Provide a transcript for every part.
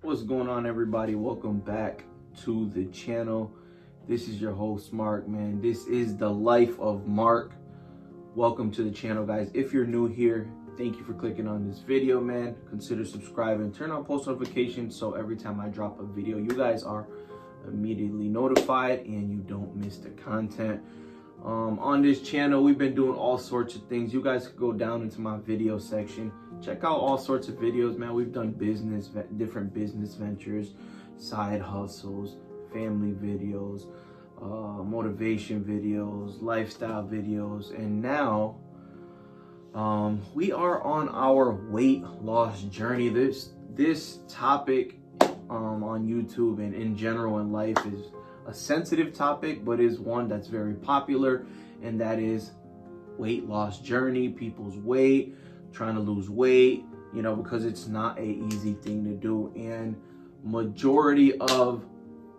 What's going on, everybody? Welcome back to the channel. This is your host, Mark, man. This is the life of Mark. Welcome to the channel, guys. If you're new here, thank you for clicking on this video, man. Consider subscribing, turn on post notifications so every time I drop a video, you guys are immediately notified and you don't miss the content. On this channel, we've been doing all sorts of things. You guys could go down into my video section, check out all sorts of videos, man. We've done different business ventures, side hustles, family videos, motivation videos, lifestyle videos, and now we are on our weight loss journey. This topic on YouTube and in general in life is a sensitive topic, but is one that's very popular, and that is weight loss journey, people's weight, trying to lose weight, because it's not an easy thing to do. And majority of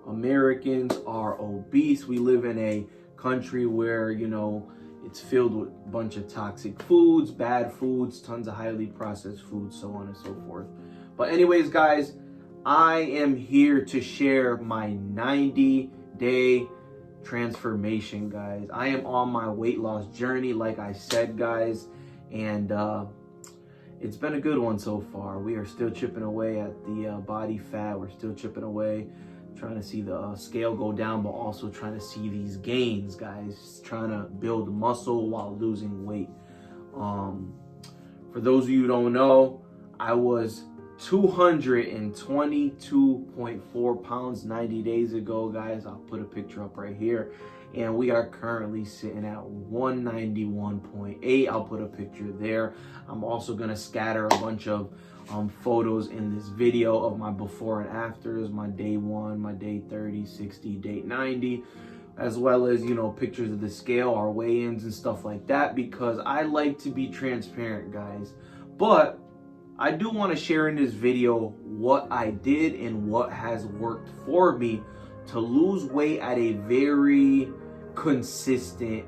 Americans are obese. We live in a country where, it's filled with a bunch of toxic foods, bad foods, tons of highly processed foods, so on and so forth. But anyways, guys, I am here to share my 90-day transformation, guys. I am on my weight loss journey, like I said, guys, and it's been a good one so far. We are still chipping away at the body fat. We're still chipping away, trying to see the scale go down, but also trying to see these gains, guys. Trying to build muscle while losing weight. For those of you who don't know, I was 222.4 pounds 90 days ago, guys. I'll put a picture up right here. And we are currently sitting at 191.8. I'll put a picture there. I'm also going to scatter a bunch of photos in this video of my before and afters, my day 1, my day 30, 60, day 90, as well as, pictures of the scale, our weigh-ins and stuff like that, because I like to be transparent, guys. But I do want to share in this video what I did and what has worked for me to lose weight at a very consistent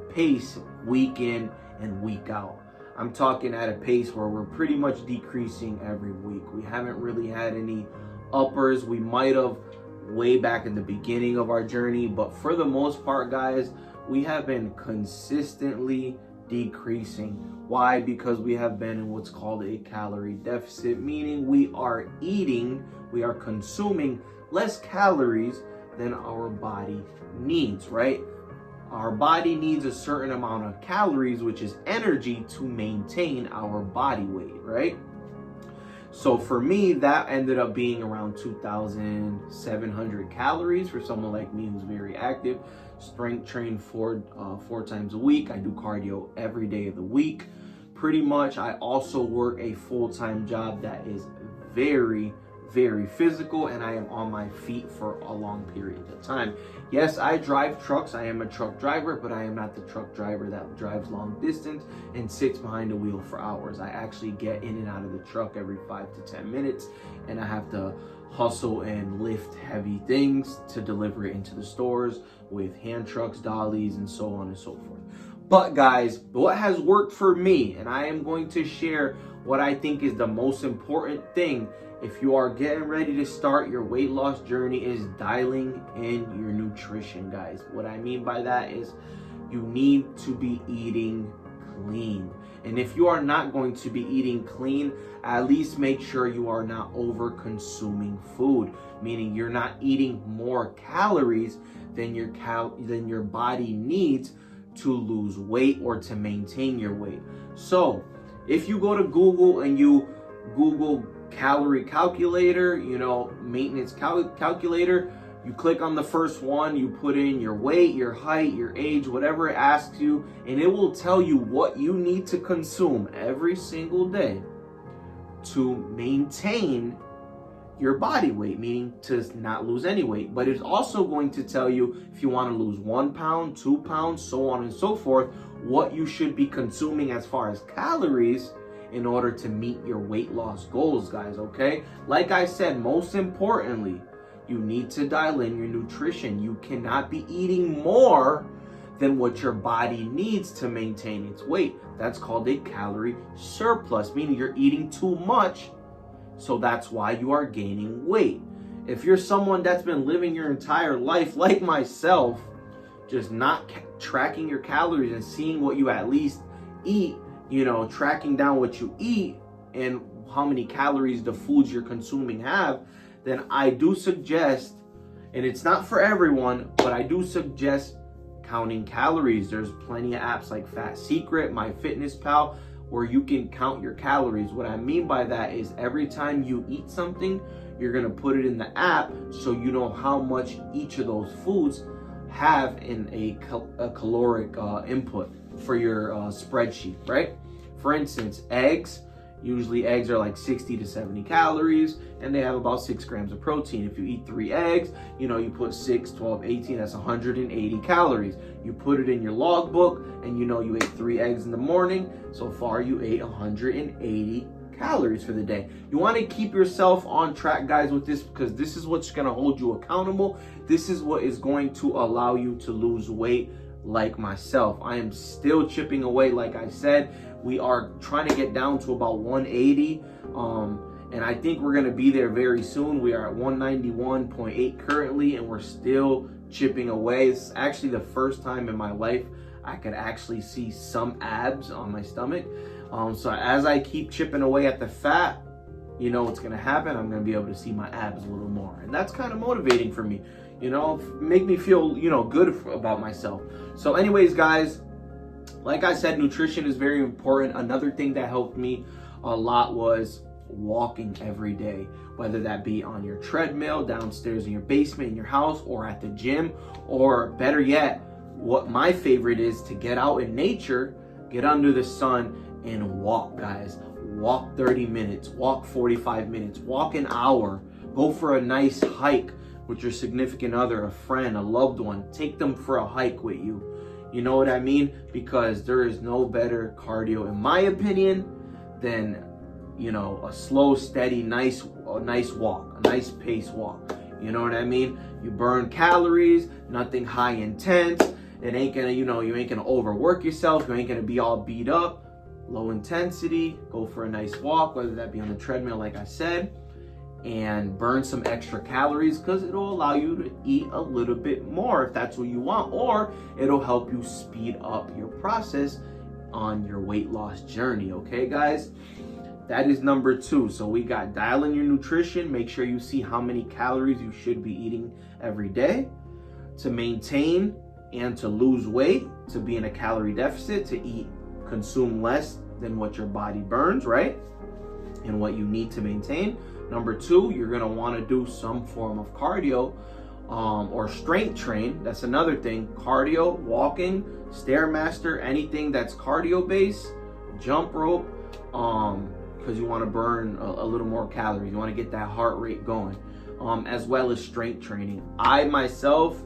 pace, week in and week out. I'm talking at a pace where we're pretty much decreasing every week. We haven't really had any uppers. We might have way back in the beginning of our journey, but for the most part, guys, we have been consistently decreasing. Why? Because we have been in what's called a calorie deficit, meaning we are consuming less calories than our body needs, right? Our body needs a certain amount of calories, which is energy, to maintain our body weight, right? So for me, that ended up being around 2,700 calories for someone like me who's very active. Strength train four times a week. I do cardio every day of the week. Pretty much, I also work a full-time job that is very, very physical, and I am on my feet for a long period of time. Yes, I drive trucks. I am a truck driver, but I am not the truck driver that drives long distance and sits behind the wheel for hours. I actually get in and out of the truck every 5 to 10 minutes, and I have to hustle and lift heavy things to deliver it into the stores with hand trucks, dollies, and so on and so forth. But guys, what has worked for me, and I am going to share what I think is the most important thing if you are getting ready to start your weight loss journey, is dialing in your nutrition, guys. What I mean by that is you need to be eating clean. And if you are not going to be eating clean, at least make sure you are not over consuming food, meaning you're not eating more calories than your body needs to lose weight or to maintain your weight. So if you go to Google and you Google calorie calculator, maintenance calculator, you click on the first one, you put in your weight, your height, your age, whatever it asks you, and it will tell you what you need to consume every single day to maintain your body weight, meaning to not lose any weight. But it's also going to tell you if you want to lose 1 pound, 2 pounds, so on and so forth, what you should be consuming as far as calories in order to meet your weight loss goals, guys, okay? Like I said, most importantly, you need to dial in your nutrition. You cannot be eating more than what your body needs to maintain its weight. That's called a calorie surplus, meaning you're eating too much So that's why you are gaining weight. If you're someone that's been living your entire life like myself, just not tracking your calories and seeing what you at least eat, tracking down what you eat and how many calories the foods you're consuming have, then I do suggest, and it's not for everyone, but I do suggest counting calories. There's plenty of apps like Fat Secret, MyFitnessPal, where you can count your calories. What I mean by that is every time you eat something, you're gonna put it in the app so you know how much each of those foods have in a caloric input for your spreadsheet, right? For instance, eggs. Usually eggs are like 60 to 70 calories and they have about 6 grams of protein. If you eat 3 eggs, you put 6, 12, 18, that's 180 calories. You put it in your logbook and you ate 3 eggs in the morning. So far you ate 180 calories for the day. You want to keep yourself on track, guys, with this, because this is what's going to hold you accountable. This is what is going to allow you to lose weight like myself. I am still chipping away, like I said. We are trying to get down to about 180, and I think we're going to be there very soon. We are at 191.8 currently, and we're still chipping away. It's actually the first time in my life I could actually see some abs on my stomach. So as I keep chipping away at the fat, what's going to happen? I'm going to be able to see my abs a little more, and that's kind of motivating for me. Make me feel, good about myself. So anyways, guys, like I said, nutrition is very important. Another thing that helped me a lot was walking every day, whether that be on your treadmill, downstairs in your basement, in your house, or at the gym, or better yet, what my favorite is to get out in nature, get under the sun and walk, guys. Walk 30 minutes, walk 45 minutes, walk an hour, go for a nice hike with your significant other, a friend, a loved one. Take them for a hike with you. You know what I mean? Because there is no better cardio, in my opinion, than, a slow, steady, nice walk, a nice pace walk. You know what I mean? You burn calories, nothing high intense. It ain't gonna, you ain't gonna overwork yourself. You ain't gonna be all beat up. Low intensity, go for a nice walk, whether that be on the treadmill, like I said, and burn some extra calories, because it'll allow you to eat a little bit more if that's what you want, or it'll help you speed up your process on your weight loss journey. Okay, guys, that is number 2. So we got dial in your nutrition. Make sure you see how many calories you should be eating every day to maintain and to lose weight, to be in a calorie deficit, to consume less than what your body burns, right? And what you need to maintain. Number 2, you're gonna want to do some form of cardio or strength train. That's another thing. Cardio, walking, Stairmaster, anything that's cardio based, jump rope, because you want to burn a little more calories. You want to get that heart rate going, as well as strength training. I myself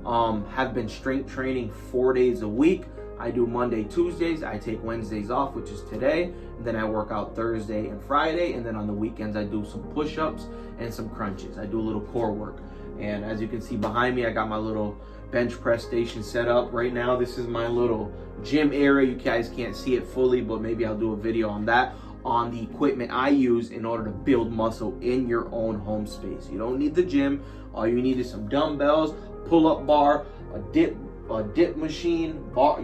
have been strength training 4 days a week. I do Monday, Tuesdays. I take Wednesdays off, which is today. And then I work out Thursday and Friday. And then on the weekends, I do some push-ups and some crunches. I do a little core work. And as you can see behind me, I got my little bench press station set up right now. This is my little gym area. You guys can't see it fully, but maybe I'll do a video on that, on the equipment I use in order to build muscle in your own home space. You don't need the gym. All you need is some dumbbells, pull-up bar, a dip machine, bar,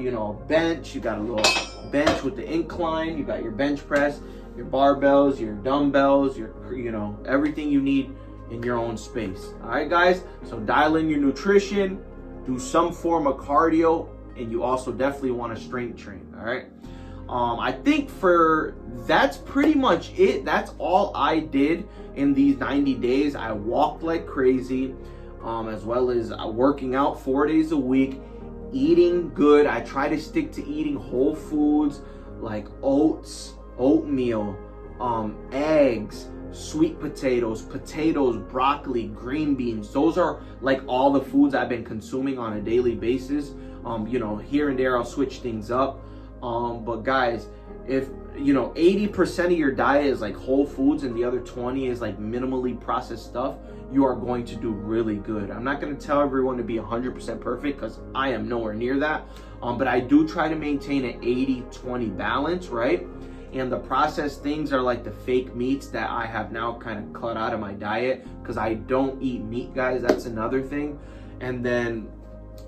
bench. You got a little bench with the incline. You got your bench press, your barbells, your dumbbells, your everything you need in your own space. All right, guys. So dial in your nutrition, do some form of cardio, and you also definitely want to strength train. All right. I think that's pretty much it. That's all I did in these 90 days. I walked like crazy, as well as working out 4 days a week, eating good. I try to stick to eating whole foods like oats, oatmeal, eggs, sweet potatoes, broccoli, green beans. Those are like all the foods I've been consuming on a daily basis. Here and there I'll switch things up. But guys, if 80% of your diet is like whole foods and the other 20 is like minimally processed stuff, you are going to do really good. I'm not going to tell everyone to be 100% perfect, because I am nowhere near that. But I do try to maintain an 80-20 balance, right? And the processed things are like the fake meats that I have now kind of cut out of my diet because I don't eat meat, guys. That's another thing. And then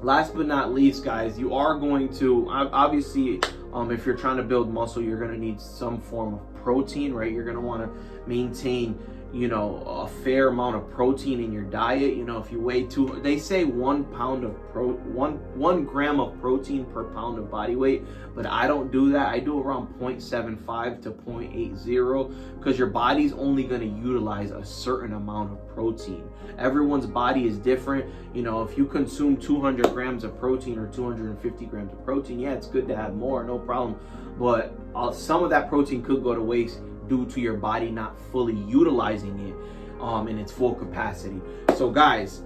last but not least, guys, you are going to obviously if you're trying to build muscle, you're going to need some form of protein, right? You're going to want to maintain, you know, a fair amount of protein in your diet. You know, if you weigh they say 1 pound of one gram of protein per pound of body weight, but I don't do that. I do around 0.75 to 0.80 because your body's only going to utilize a certain amount of protein. Everyone's body is different. You know, if you consume 200 grams of protein or 250 grams of protein, yeah, it's good to have more, no problem. But some of that protein could go to waste due to your body not fully utilizing it in its full capacity. So guys,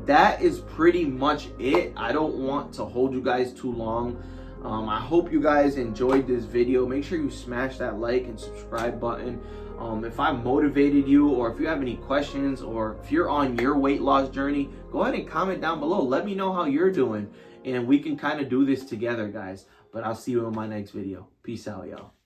that is pretty much it. I don't want to hold you guys too long. I hope you guys enjoyed this video. Make sure you smash that like and subscribe button. If I motivated you, or if you have any questions, or if you're on your weight loss journey, go ahead and comment down below. Let me know how you're doing, and we can kind of do this together, guys. But I'll see you in my next video. Peace out, y'all.